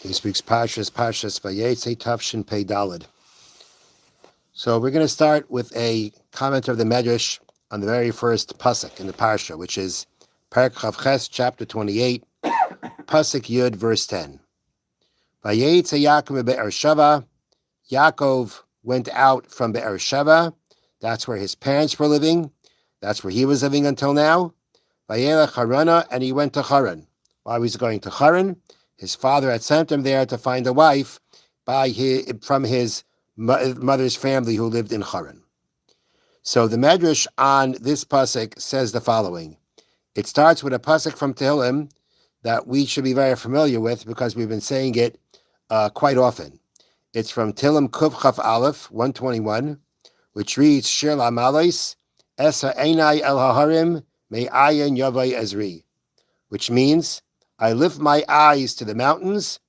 This week's Parshas Vayetzei Tavshin Pei Daled. So we're going to start with a comment of the Medrash on the very first pasuk in the Parsha, which is Perek Chavches, chapter 28, pasuk Yud, verse 10. Vayetzei Yaakov Be'er Sheva. Yaakov went out from Be'er Sheva. That's where his parents were living. That's where he was living until now. Vayelech Harana, and he went to Haran. While he was going to Haran, his father had sent him there to find a wife from his mother's family who lived in Haran. So the Medrash on this pasuk says the following. It starts with a pasuk from Tehillim that we should be very familiar with because we've been saying it quite often. It's from Tehillim Kuf Chaf Aleph 121, which reads Shir La'Malais Esa Einai El Haharim Me'ayin Yavai Ezri, which means I lift my eyes to the mountains.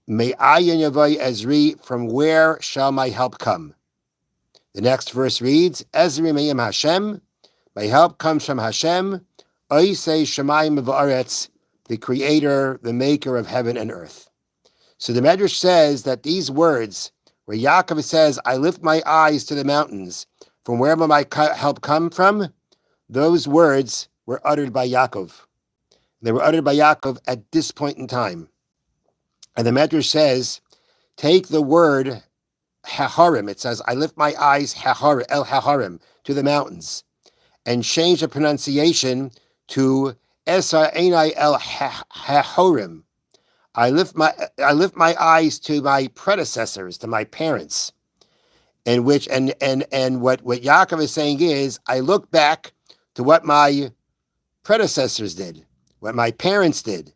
Me'ayin Yavai Ezri, from where shall my help come? The next verse reads, Ezri Me'im Hashem, my help comes from Hashem, Oisei Shemayim V'aretz, the creator, the maker of heaven and earth. So the Medrash says that these words, where Yaakov says, I lift my eyes to the mountains, from where will my help come from? Those words were uttered by Yaakov. They were uttered by Yaakov at this point in time. And the Medrash says, take the word Haharim. It says, I lift my eyes El Haharim, to the mountains, and change the pronunciation to Esa Einai El Hahorim. I lift my eyes to my predecessors, to my parents. And what Yaakov is saying is, I look back to what my predecessors did, what my parents did,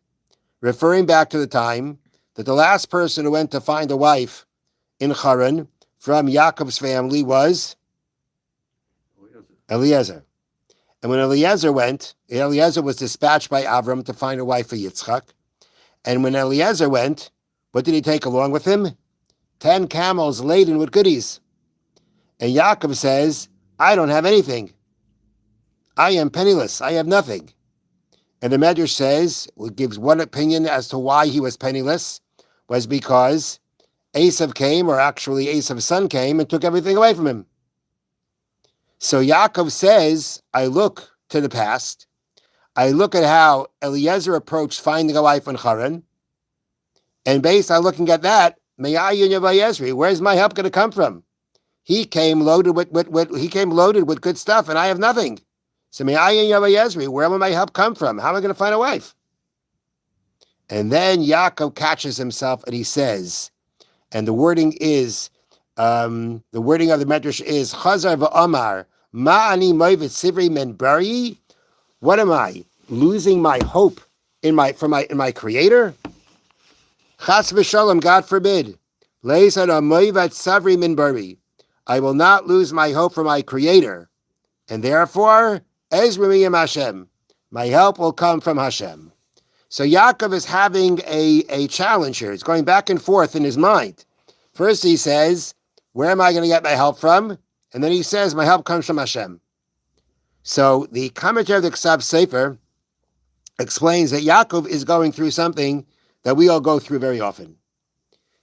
referring back to the time that the last person who went to find a wife in Haran from Yaakov's family was Eliezer. And when Eliezer went, Eliezer was dispatched by Avram to find a wife for Yitzchak. And when Eliezer went, what did he take along with him? 10 camels laden with goodies. And Yaakov says, I don't have anything. I am penniless. I have nothing. And the Medrash says, gives one opinion as to why he was penniless, was because Esav came, or actually Esav's son came, and took everything away from him. So Yaakov says, I look to the past. I look at how Eliezer approached finding a wife in Haran, and based on looking at that, where's my help going to come from? He came loaded with good stuff, and I have nothing. So where will my help come from? How am I going to find a wife? And then Yaakov catches himself and he says, and the wording is, the wording of the Medrash is, Chazar v'amar, ma'ani moivet sivri men bari. What am I? Losing my hope in my Creator? Chas v'shalom, God forbid. Leisad amoivet savri min bari. I will not lose my hope for my Creator, and therefore, Ezra miyam Hashem, my help will come from Hashem. So Yaakov is having a challenge here. It's going back and forth in his mind. First he says, where am I going to get my help from? And then he says, my help comes from Hashem. So the commentary of the Ksav Sefer explains that Yaakov is going through something that we all go through very often.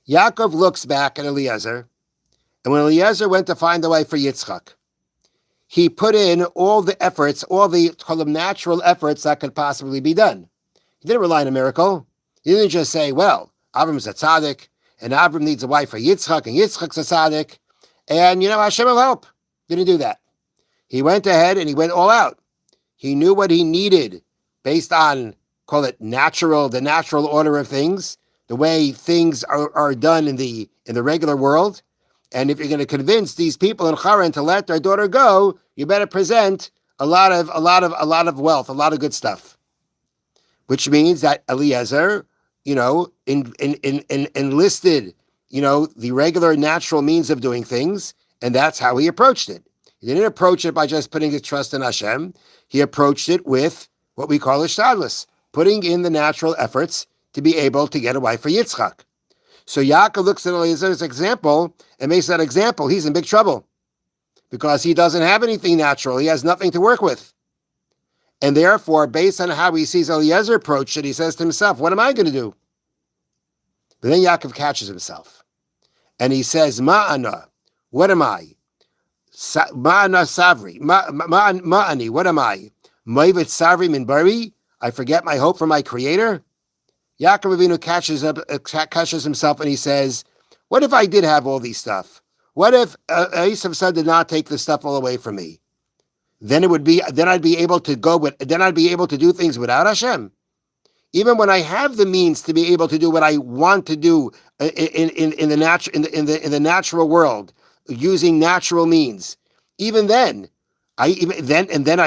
Yaakov looks back at Eliezer, and when Eliezer went to find a wife for Yitzchak, he put in all the efforts, all the natural efforts that could possibly be done. He didn't rely on a miracle. He didn't just say, well, Avram's a tzaddik, and Avram needs a wife for Yitzchak, and Yitzchak's a tzaddik, and, Hashem will help. Didn't do that. He went ahead and he went all out. He knew what he needed based on, call it the natural order of things, the way things are done in the regular world. And if you're going to convince these people in Haran to let their daughter go, you better present a lot of wealth, a lot of good stuff. Which means that Eliezer, enlisted, the regular natural means of doing things, and that's how he approached it. He didn't approach it by just putting his trust in Hashem. He approached it with what we call ishtadlus, putting in the natural efforts to be able to get a wife for Yitzchak. So Yaakov looks at Eliezer's example and makes that example. He's in big trouble because he doesn't have anything natural. He has nothing to work with. And therefore, based on how he sees Eliezer approach it, he says to himself, what am I going to do? But then Yaakov catches himself. And he says, Ma'ana, what am I? Ma'ana savri, ma'ani, what am I? Ma'ivit savri min bari, I forget my hope for my creator? Yaakov Avinu catches himself and he says, what if I did have all these stuff? What if Esav's son did not take the stuff all away from me? Then I'd be able to do things without Hashem. Even when I have the means to be able to do what I want to do in the natural world, using natural means, even then, I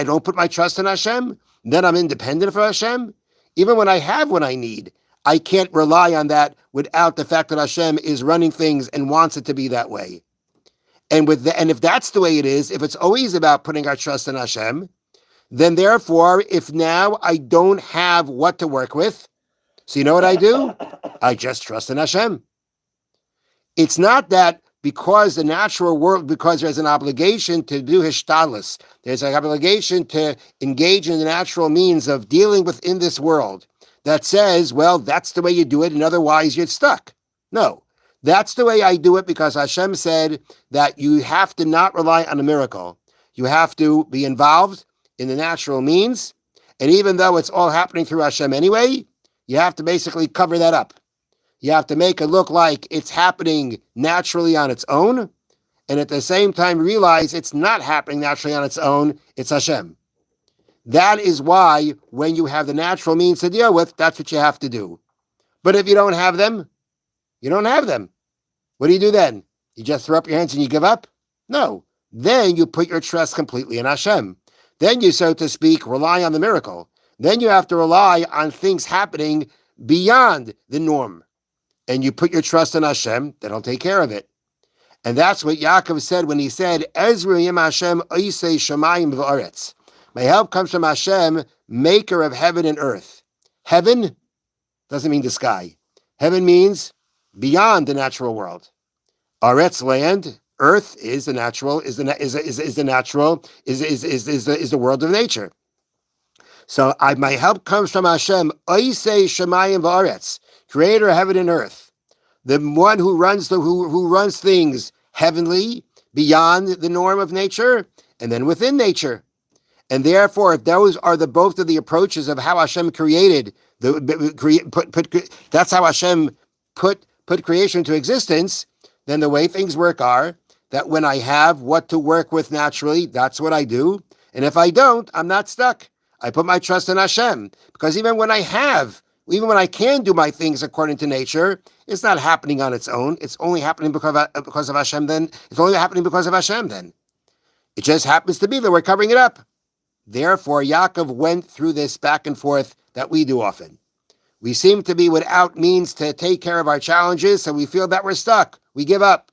don't put my trust in Hashem. Then I'm independent of Hashem. Even when I have what I need, I can't rely on that without the fact that Hashem is running things and wants it to be that way. And if that's the way it is, if it's always about putting our trust in Hashem, then therefore, if now I don't have what to work with, so you know what I do? I just trust in Hashem. It's not that because the natural world, because there's an obligation to do hishtadlus, there's an obligation to engage in the natural means of dealing within this world that says, well, that's the way you do it, and otherwise you're stuck. No, that's the way I do it because Hashem said that you have to not rely on a miracle. You have to be involved in the natural means, and even though it's all happening through Hashem anyway, you have to basically cover that up. You have to make it look like it's happening naturally on its own, and at the same time realize it's not happening naturally on its own, it's Hashem. That is why when you have the natural means to deal with, that's what you have to do. But if you don't have them, you don't have them. What do you do then? You just throw up your hands and you give up? No. Then you put your trust completely in Hashem. Then you, so to speak, rely on the miracle. Then you have to rely on things happening beyond the norm. And you put your trust in Hashem, that'll take care of it. And that's what Yaakov said when he said, Ezra yim Hashem oisei shamayim v'aretz. My help comes from Hashem, maker of heaven and earth. Heaven doesn't mean the sky. Heaven means beyond the natural world. Aretz, land. Earth is the natural, is the world of nature. So my help comes from Hashem, Oisei Shemayim V'aretz, creator of heaven and earth, the one who runs things heavenly, beyond the norm of nature, and then within nature. And therefore, if those are both of the approaches of how Hashem created, that's how Hashem put creation into existence, then the way things work are that when I have what to work with naturally, that's what I do. And if I don't, I'm not stuck. I put my trust in Hashem. Because even when I can do my things according to nature, it's not happening on its own. It's only happening because of Hashem then. It's only happening because of Hashem then. It just happens to be that we're covering it up. Therefore, Yaakov went through this back and forth that we do often. We seem to be without means to take care of our challenges, so we feel that we're stuck. We give up.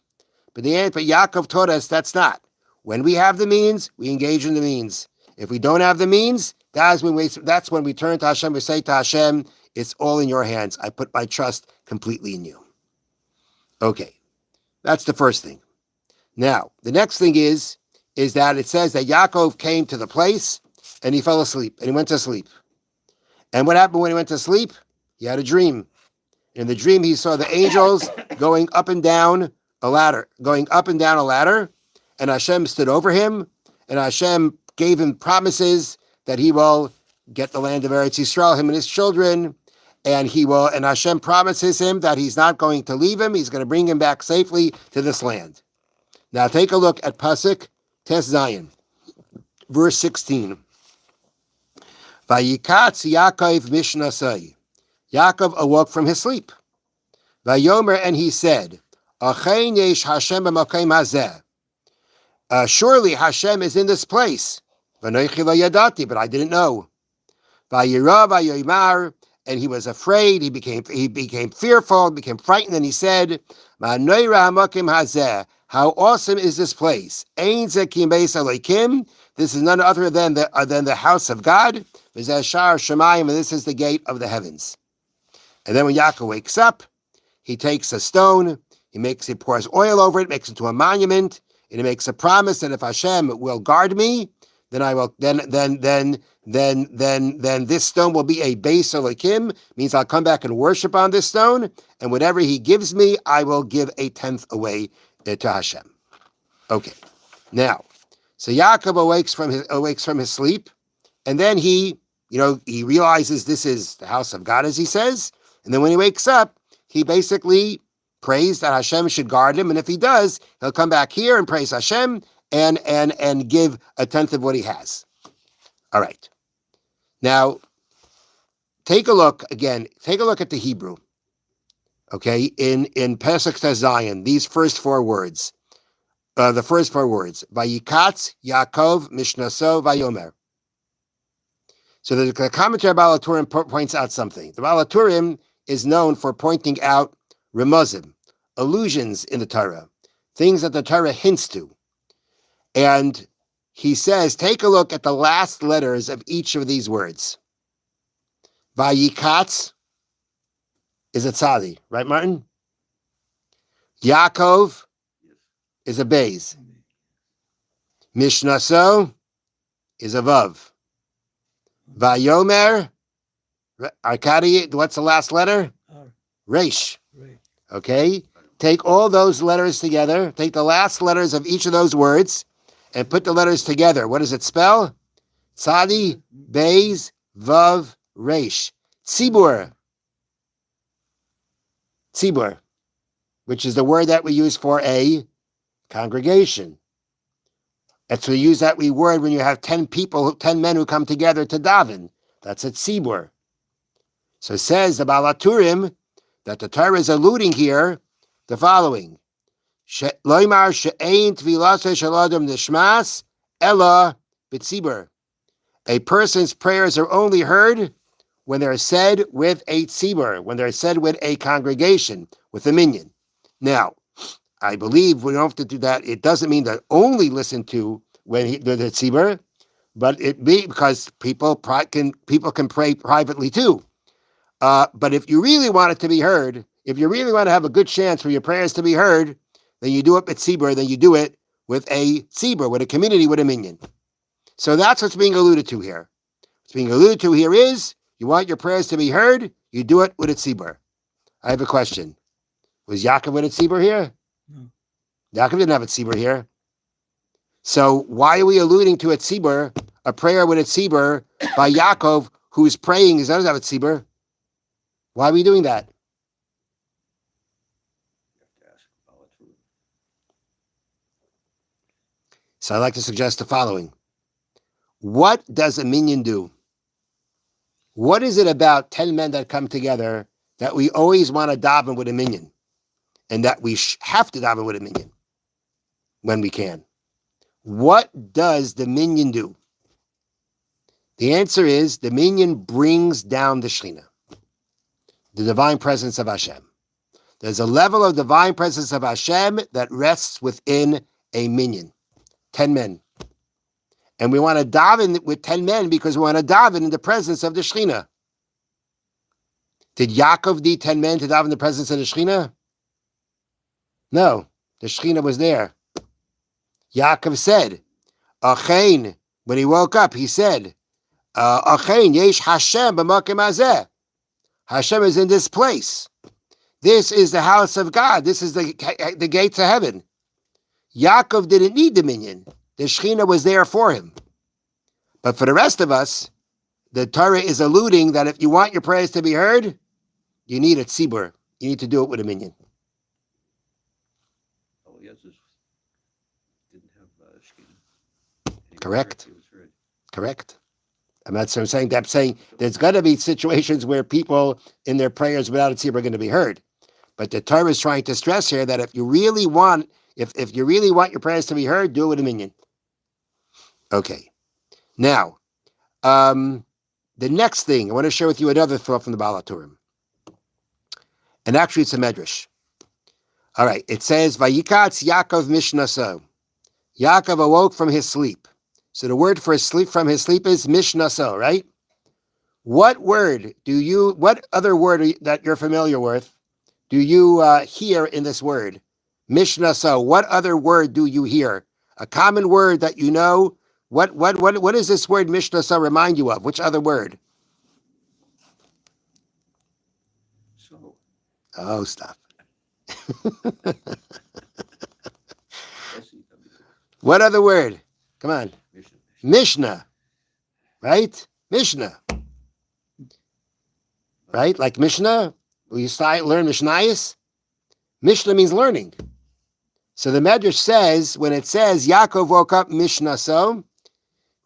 But Yaakov taught us that's not. When we have the means, we engage in the means. If we don't have the means, that's when we turn to Hashem. We say to Hashem, it's all in your hands. I put my trust completely in you. Okay, that's the first thing. Now, the next thing is that it says that Yaakov came to the place and he fell asleep and he went to sleep. And what happened when he went to sleep? He had a dream. In the dream, he saw the angels going up and down a ladder, and Hashem stood over him, and Hashem gave him promises that he will get the land of Eretz Yisrael, him and his children, and Hashem promises him that he's not going to leave him, he's going to bring him back safely to this land. Now take a look at Pasuk Tes Zayin, verse 16. Vayikatz Yaakov mishnasai. Yaakov awoke from his sleep. Vayomer, and he said, Achein yesh Hashem b'makom hazeh. Surely Hashem is in this place. V'noichi lo yadati, but I didn't know. Vayira vayoymar, and he was afraid. He became fearful, became frightened, and he said, Ma'noira hamakom hazeh. How awesome is this place? Ein zeh ki beis Elokim. This is none other than the house of God. V'zeh shar Shemayim, and this is the gate of the heavens. And then when Yaakov wakes up, he takes a stone, he pours oil over it, makes it into a monument, and he makes a promise that if Hashem will guard me, then then this stone will be a Beis Elokim, means I'll come back and worship on this stone, and whatever he gives me, I will give 1/10 away to Hashem. Okay, now, so Yaakov awakes from his sleep, and then he realizes this is the house of God, as he says, and then when he wakes up, he basically prays that Hashem should guard him, and if he does, he'll come back here and praise Hashem and give 1/10 of what he has. All right. Now, take a look at the Hebrew. Okay, in Pesach Zion, these first four words, Vayikatz Yaakov Mishnaso Vayomer. So the commentary about Baal HaTurim points out something. The Baal HaTurim is known for pointing out remuzim, allusions in the Torah, things that the Torah hints to. And he says, take a look at the last letters of each of these words. Vayikatz is a tzadi, right, Martin? Yaakov is a beis. Mishnaso is a vav. Vayomer, Arkady, what's the last letter? Reish. Okay? Take all those letters together, take the last letters of each of those words, and put the letters together. What does it spell? Tzadi, beis, vav, reish. Tzibur. Tzibur, which is the word that we use for a congregation. That's we use that word when you have 10 men who come together to daven. That's a tzibur. So it says the Baal HaTurim that the Torah is alluding here the following: Loimar she'ein tvilase shel adam nishmas ella b'tzibur. A person's prayers are only heard when they're said with a tzibur, when they're said with a congregation, with a minyan. Now, I believe we don't have to do that. It doesn't mean that only listen to when the tzibur, but it be because people can pray privately too. But if you really want it to be heard, if you really want to have a good chance for your prayers to be heard, then you do it with tzibur. Then you do it with a tzibur, with a community, with a minyan. So that's what's being alluded to here. What's being alluded to here is you want your prayers to be heard, you do it with a tzibur. I have a question. Was Yaakov with a tzibur here? No. Yaakov didn't have a tzibur here. So why are we alluding to a tzibur, a prayer with a tzibur by Yaakov, who's praying, he doesn't have a tzibur? Why are we doing that? So I'd like to suggest the following. What does a minyan do? What is it about 10 men that come together that we always want to daven with a minyan, and that we have to daven with a minyan when we can? What does the minyan do? The answer is the minyan brings down the Shekhinah, the divine presence of Hashem. There's a level of divine presence of Hashem that rests within a minyan, 10 men. And we want to daven with 10 men because we want to daven in the presence of the Shekhinah. Did Yaakov need 10 men to daven in the presence of the Shekhinah? No, the Shekhinah was there. Yaakov said, Achein, when he woke up, he said, Achein, yesh Hashem b'makom hazeh. Hashem is in this place. This is the house of God. This is the gates of heaven. Yaakov didn't need the minyan. The Shekhinah was there for him. But for the rest of us, the Torah is alluding that if you want your prayers to be heard, you need a tzibur. You need to do it with a minyan. Correct. Correct. I'm not saying that. I'm saying there's going to be situations where people in their prayers without a tzibur are going to be heard. But the Torah is trying to stress here that if you really want your prayers to be heard, do it with a minyan. Okay. Now, the next thing, I want to share with you another thought from the Baal HaTurim. And actually, it's a medrash. All right. It says, Vayikatz Yaakov Mishnaso. Yaakov awoke from his sleep. So the word for sleep from his sleep is Mishnaso, right? What other word that you're familiar with do you hear in this word? Mishnaso. What other word do you hear? A common word that you know What does this word Mishnasa remind you of? Which other word? So, Oh, stop. What other word? Come on. Mishnah. Right? Mishnah. Right? Like Mishnah? Will you learn Mishnayos? Mishnah means learning. So the Medrash says, when it says Yaakov woke up Mishnaso,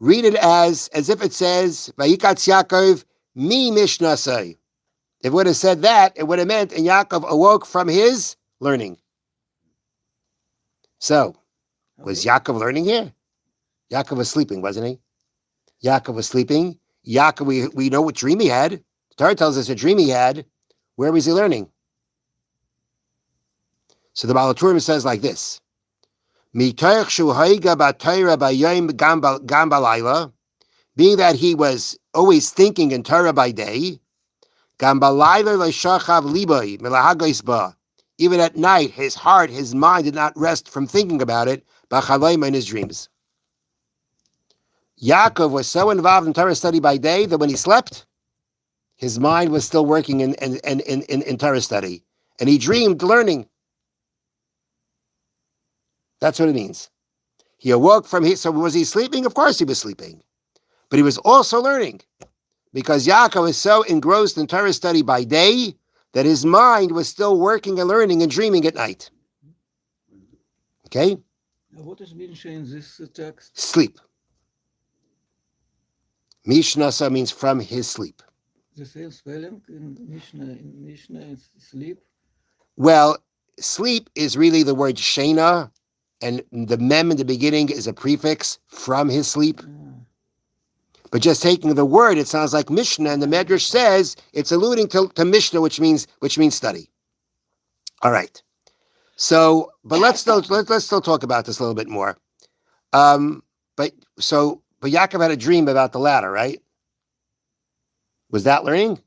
read it as if it says Vayikatz Yaakov mi Mishnasai. If it would have said that, it would have meant and Yaakov awoke from his learning. So, was Yaakov learning here? Yaakov was sleeping, wasn't he? Yaakov was sleeping. Yaakov, we know what dream he had. The Torah tells us a dream he had. Where was he learning? So the Baal HaTurim says like this. Being that he was always thinking in Torah by day, even at night, his heart, his mind did not rest from thinking about it, in his dreams. Yaakov was so involved in Torah study by day that when he slept, his mind was still working in Torah study. And he dreamed learning. That's what it means. He awoke from his, so was he sleeping? Of course he was sleeping. But he was also learning. Because Yaakov was so engrossed in Torah study by day that his mind was still working and learning and dreaming at night. Okay? What is Mishnah in this text? Sleep. Mishnasa means from his sleep. The same spelling in Mishnah is sleep? Well, sleep is really the word shena, and the mem in the beginning is a prefix from his sleep. But just taking the word, it sounds like Mishnah, and the Medrash says it's alluding to Mishnah, which means study. All right. So, but let's still talk about this a little bit more. But Yaakov had a dream about the ladder, right? Was that learning?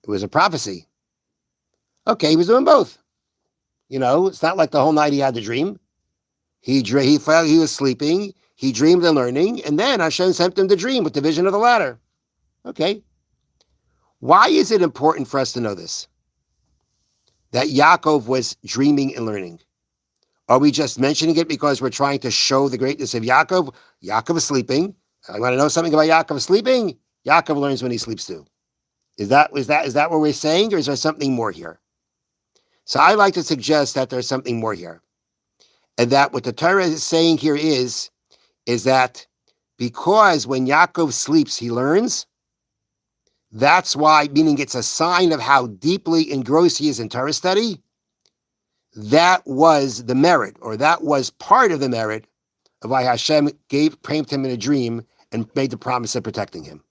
It was a prophecy. Okay, he was doing both. It's not like the whole night he had the dream. He was sleeping. He dreamed and learning, and then Hashem sent him the dream with the vision of the ladder. Okay. Why is it important for us to know this? That Yaakov was dreaming and learning. Are we just mentioning it because we're trying to show the greatness of Yaakov? Yaakov is sleeping. I want to know something about Yaakov sleeping. Yaakov learns when he sleeps too. Is that what we're saying, or is there something more here? So I like to suggest that there's something more here. And that what the Torah is saying here is that because when Yaakov sleeps, he learns. That's why, meaning it's a sign of how deeply engrossed he is in Torah study. That was the merit, or that was part of the merit of why Hashem framed him in a dream and made the promise of protecting him.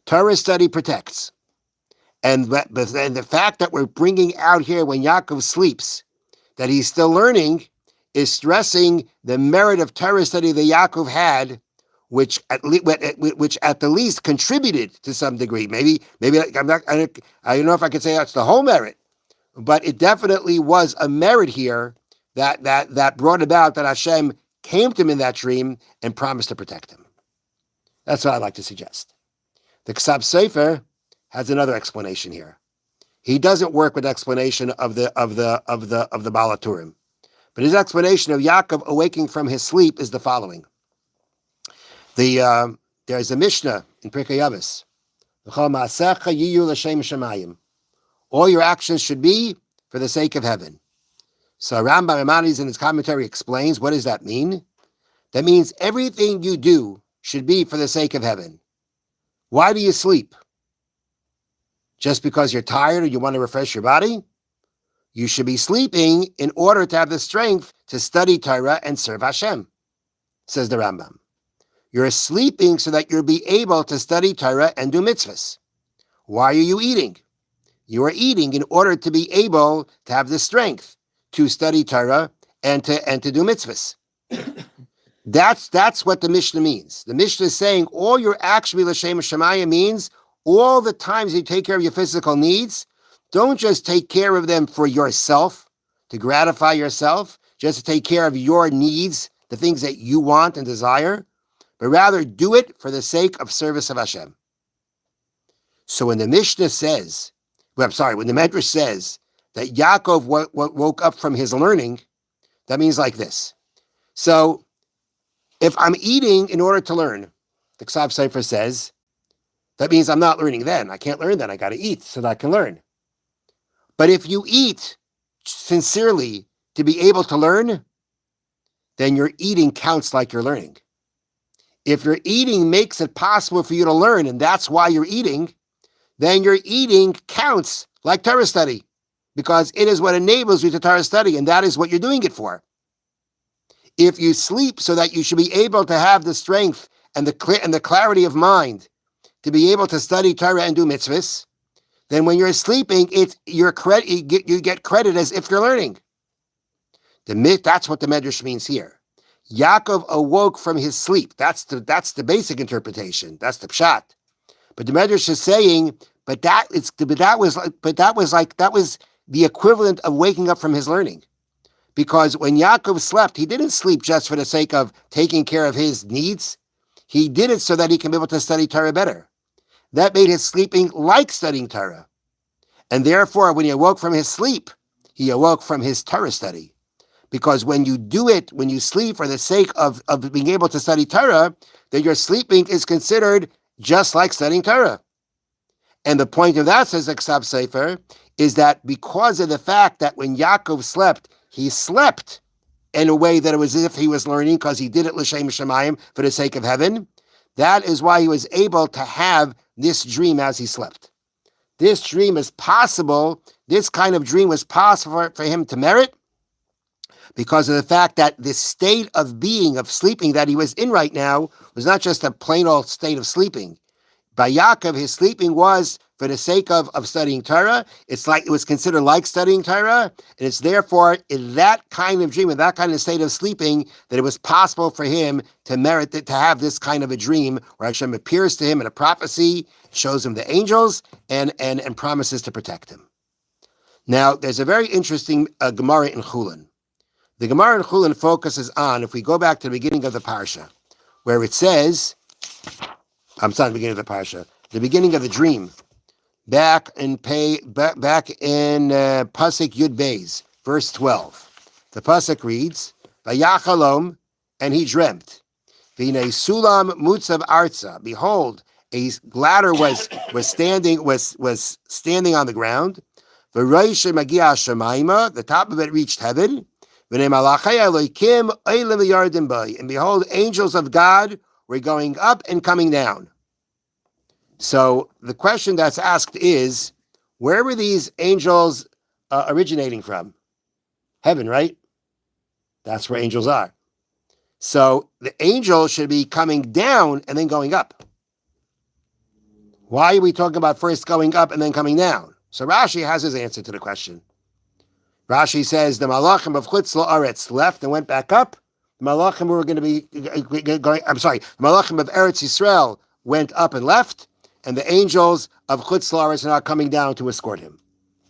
Torah study protects. And the fact that we're bringing out here when Yaakov sleeps, that he's still learning, is stressing the merit of Torah study that Yaakov had, which at the least contributed to some degree. Maybe I don't know if I could say that's the whole merit, but it definitely was a merit here that brought about that Hashem came to him in that dream and promised to protect him. That's what I'd like to suggest. The Ksab Sefer has another explanation here. He doesn't work with explanation of the Baal HaTurim. But his explanation of Yaakov awaking from his sleep is the following. There's a Mishnah in Pirkei Avos. All your actions should be for the sake of heaven. So Rambam Maimonides in his commentary explains, what does that mean? That means everything you do should be for the sake of heaven. Why do you sleep? Just because you're tired or you want to refresh your body? You should be sleeping in order to have the strength to study Torah and serve Hashem, says the Rambam. You're sleeping so that you'll be able to study Torah and do mitzvahs. Why are you eating? You are eating in order to be able to have the strength to study Torah and to do mitzvahs. That's what the Mishnah means. The Mishnah is saying all your actions l'shem Shemaya means all the times you take care of your physical needs. Don't just take care of them for yourself, to gratify yourself, just to take care of your needs, the things that you want and desire, but rather do it for the sake of service of Hashem. So when the Mishnah says, when the Medrash says that Yaakov woke up from his learning, that means like this. So if I'm eating in order to learn, the Ksav Sefer says, that means I'm not learning then. I can't learn then. I got to eat so that I can learn. But if you eat sincerely to be able to learn, then your eating counts like you're learning. If your eating makes it possible for you to learn, and that's why you're eating, then your eating counts like Torah study, because it is what enables you to Torah study, and that is what you're doing it for. If you sleep so that you should be able to have the strength and the clarity of mind to be able to study Torah and do mitzvahs, then when you're sleeping, you get credit as if you're learning. That's what the Medrash means here. Yaakov awoke from his sleep. That's the basic interpretation. That's the pshat. But the Medrash is saying, that was the equivalent of waking up from his learning. Because when Yaakov slept, he didn't sleep just for the sake of taking care of his needs. He did it so that he can be able to study Torah better. That made his sleeping like studying Torah. And therefore, when he awoke from his sleep, he awoke from his Torah study. Because when you do it, when you sleep for the sake of being able to study Torah, then your sleeping is considered just like studying Torah. And the point of that, says the Ksav Sefer, is that because of the fact that when Yaakov slept, he slept in a way that it was as if he was learning because he did it l'shem shamayim, for the sake of heaven. That is why he was able to have this dream as he slept. This dream is possible, this kind of dream was possible for him to merit because of the fact that this state of being, of sleeping that he was in right now, was not just a plain old state of sleeping. By Yaakov, his sleeping was for the sake of studying Torah. It's like it was considered like studying Torah, and it's therefore in that kind of dream, in that kind of state of sleeping, that it was possible for him to merit to have this kind of a dream where Hashem appears to him in a prophecy, shows him the angels, and promises to protect him. Now, there's a very interesting Gemara in Chulin. The Gemara in Chulin focuses on, if we go back to the beginning of the Parsha, where it says, I'm sorry, the beginning of the Parsha, the beginning of the dream, back in Pasuk Yud Beis, verse 12. The Pasuk reads, Vayachalom, and he dreamt. V'nei sulam mutzav arza. Behold, a ladder was standing on the ground. V'roish magia shemaima, the top of it reached heaven. V'nei malachei Elokim oilim v'yardim bai. And behold, angels of God were going up and coming down. So the question that's asked is, where were these angels originating from? Heaven, right? That's where angels are. So the angel should be coming down and then going up. Why are we talking about first going up and then coming down? So Rashi has his answer to the question. Rashi says the malachim of Chutz La'aretz left and went back up. The malachim were going to be going. The malachim of Eretz Yisrael went up and left, and the angels of Chutz La'aretz are now coming down to escort him.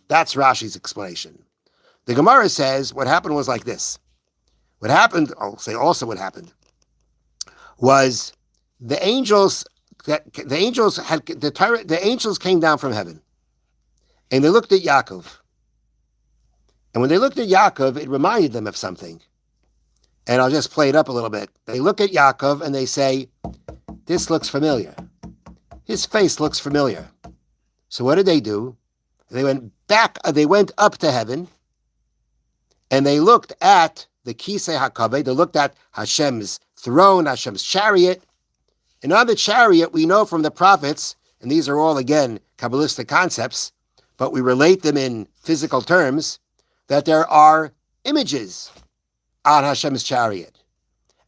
That's Rashi's explanation. The Gemara says what happened was like this. What happened, I'll say also what happened, was the angels came down from heaven, and they looked at Yaakov. And when they looked at Yaakov, it reminded them of something. And I'll just play it up a little bit. They look at Yaakov and they say, this looks familiar. His face looks familiar. So what did they do? They went up to heaven, and they looked at the Kisei HaKavod. They looked at Hashem's throne, Hashem's chariot. And on the chariot, we know from the prophets, and these are all, again, Kabbalistic concepts, but we relate them in physical terms, that there are images on Hashem's chariot.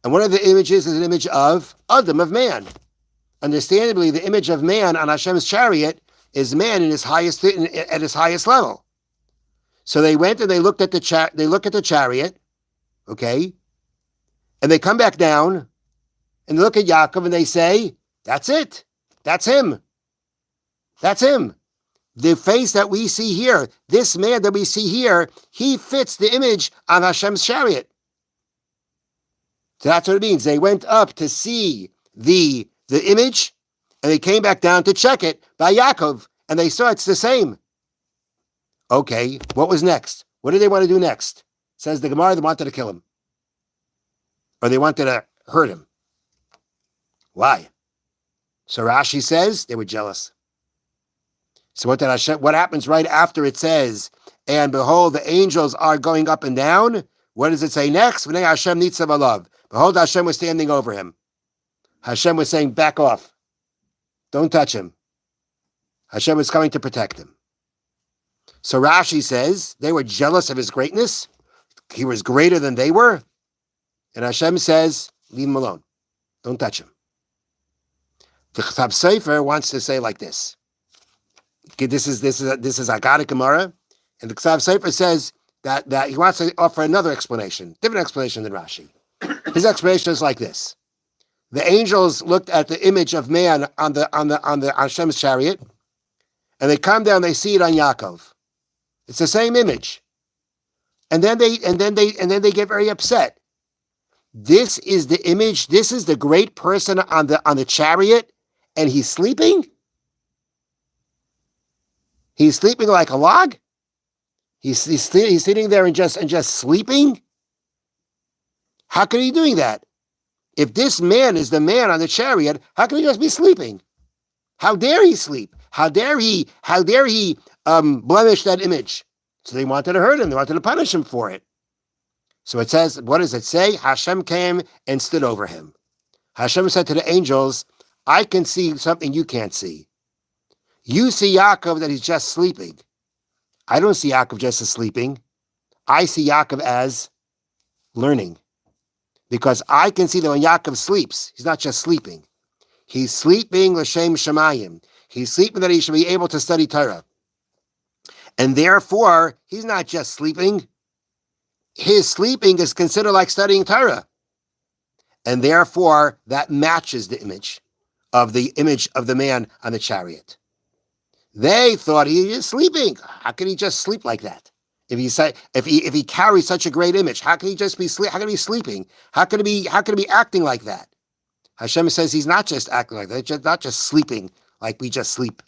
And one of the images is an image of Adam, of man. Understandably, the image of man on Hashem's chariot is man at his highest level. So they went and they looked at the chariot, okay, and they come back down and they look at Yaakov and they say, that's it. That's him. That's him. The face that we see here, this man that we see here, he fits the image on Hashem's chariot. So that's what it means. They went up to see the image, and they came back down to check it by Yaakov, and they saw it's the same. Okay, what was next? What did they want to do next? Says the Gemara, they wanted to kill him. Or they wanted to hurt him. Why? So Rashi says they were jealous. So what happens right after it says, and behold, the angels are going up and down? What does it say next? V'nei Hashem nitzav alav. Behold, Hashem was standing over him. Hashem was saying, back off. Don't touch him. Hashem was coming to protect him. So Rashi says they were jealous of his greatness. He was greater than they were. And Hashem says, leave him alone. Don't touch him. The Chav Sefer wants to say like this. Okay, this is Agadic Gemara, and the Chav Sefer says that he wants to offer another explanation, different explanation than Rashi. His explanation is like this: the angels looked at the image of man on the Hashem's chariot, and they come down, they see it on Yaakov. It's the same image, and then they get very upset. This is the image. This is the great person on the chariot, and he's sleeping. He's sleeping like a log. He's sitting there and just sleeping. How can he be doing that? If this man is the man on the chariot, how can he just be sleeping? How dare he sleep? How dare he blemish that image? So they wanted to hurt him. They wanted to punish him for it. So it says, what does it say? Hashem came and stood over him. Hashem said to the angels, I can see something you can't see. You see Yaakov that he's just sleeping. I don't see Yaakov just as sleeping. I see Yaakov as learning. Because I can see that when Yaakov sleeps, he's not just sleeping. He's sleeping l'shem shamayim. He's sleeping that he should be able to study Torah. And therefore, he's not just sleeping. His sleeping is considered like studying Torah. And therefore, that matches the image of the man on the chariot. They thought he is sleeping. How can he just sleep like that? If he carries such a great image, how can he just be How can he be sleeping? How can he be acting like that? Hashem says he's not just acting like that. He's not just sleeping like we just sleep.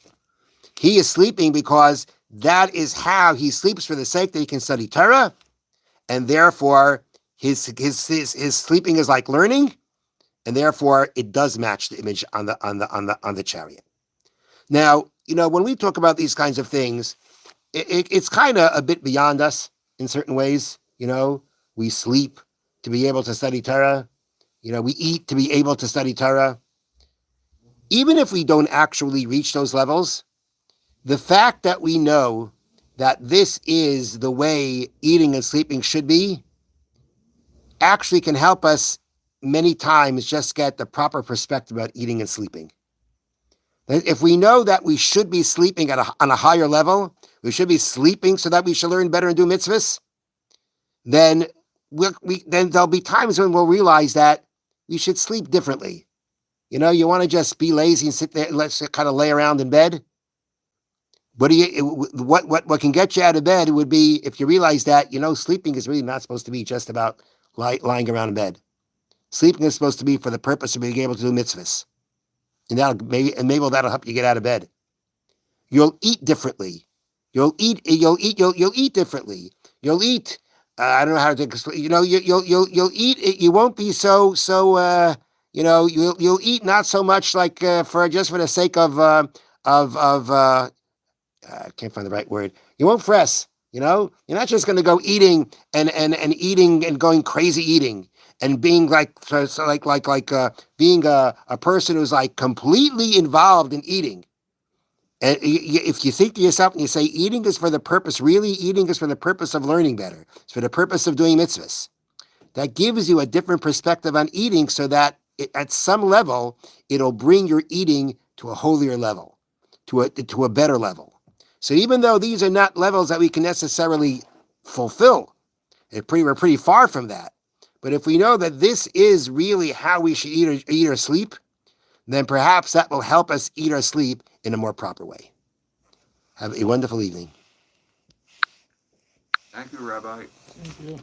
He is sleeping because that is how he sleeps for the sake that he can study Torah, and therefore his sleeping is like learning, and therefore it does match the image on the chariot. Now, when we talk about these kinds of things, it's kind of a bit beyond us in certain ways. We sleep to be able to study Torah. We eat to be able to study Torah. Even if we don't actually reach those levels, the fact that we know that this is the way eating and sleeping should be actually can help us many times just get the proper perspective about eating and sleeping. If we know that we should be sleeping on a higher level, we should be sleeping so that we should learn better and do mitzvahs, then there'll be times when we'll realize that we should sleep differently. You want to just be lazy and sit there and let's kind of lay around in bed. What can get you out of bed would be if you realize that, sleeping is really not supposed to be just about lying around in bed. Sleeping is supposed to be for the purpose of being able to do mitzvahs. And maybe that'll help you get out of bed. You'll eat differently. You'll eat differently. You'll eat. I don't know how to explain. You'll eat. You won't be so. You'll eat not so much like for the sake of. I can't find the right word. You won't fress. You're not just going to go eating and eating and going crazy eating. And being being a person who's like completely involved in eating. And if you think to yourself and you say eating is for the purpose, really eating is for the purpose of learning better. It's for the purpose of doing mitzvahs. That gives you a different perspective on eating so that at some level, it'll bring your eating to a holier level, to a better level. So even though these are not levels that we can necessarily fulfill, we're pretty far from that. But if we know that this is really how we should eat or sleep, then perhaps that will help us eat or sleep in a more proper way. Have a wonderful evening. Thank you, Rabbi. Thank you.